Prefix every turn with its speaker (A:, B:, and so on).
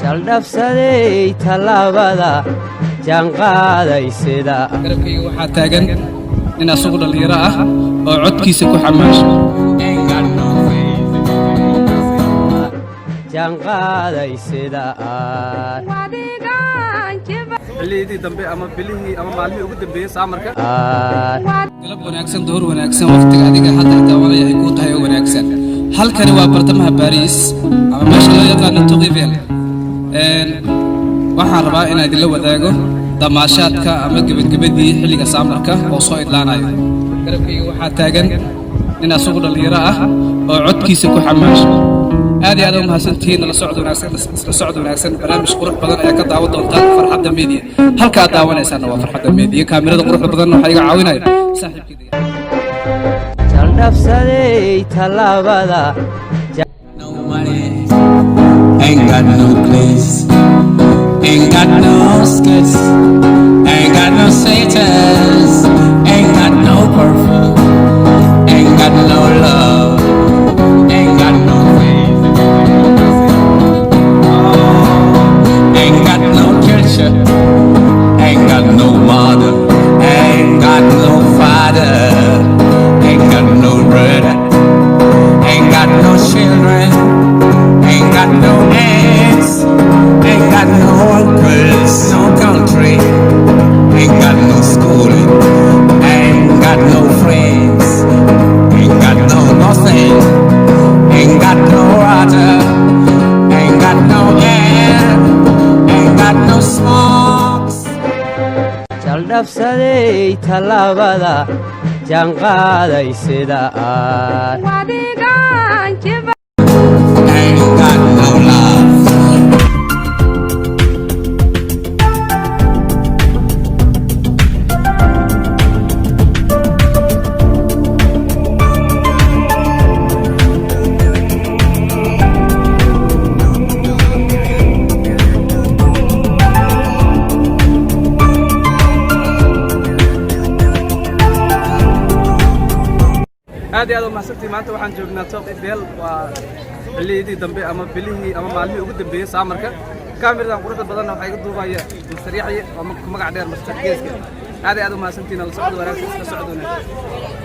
A: jaldhabsaday talaabada jaanqaadaysida
B: garabkayga waxaa taagan nin asugu dhalinyaro ah oo codkiisa ku xamaasho
A: jaanqaadaysida
B: xilliyadii dambe ama bilihii ama maalmihii ugu dambeeyey saamarka galab wanaagsan door wanaagsan waqtiga adiga hadda daawanaya ay ku tahay wanaagsan halkani waa bartamaha Paris ama meesha loo yaqaan Touriville waxaan rabaa inaan idin la wadaago damaashaadka ama gabadhii xilliga saamarka oo soo idlaanayo garabkayga waxaa taagan nin asugu dhalinyaro ah oo codkiisa ku xamaasho aad iyo aad u mahadsantihiin la socod wanaagsan barnaamij qurux badan ayaa ka daawan doontaan farxadda media halka aad daawanaysaana waa farxadda media kaamirada quruxda badan waxa iga caawinaya saaxiibkayga
A: jaldhabsaday talaabada
C: no money ain't got no place ain't got no skits ain't got no status ain't got no perfume ain't got no love ain't got no faith ain't got no culture ain't got no mother ain't got no father ain't got no brother ain't got no children ain't got no aunts ain't got no uncles no country ain't got no schooling ain't got no friends ain't got no nothing ain't got no water ain't got no air ain't got no smokes
A: jaldhabsaday talaabada jaanqaadaysida
C: ain't got no love
B: aad iyo aad u mahadsantihiin maanta waxaan joognaa Touriville waa xilliyadii dambe ama bilihii ama maalmihii ugu dambeeyey saamarka kaamiradan quruxda badan waxa iga duubaya Mr. Yaxye oo magac dheer Mr. Geeska aad iyo aad u mahadsantihiin la socod wanaagsan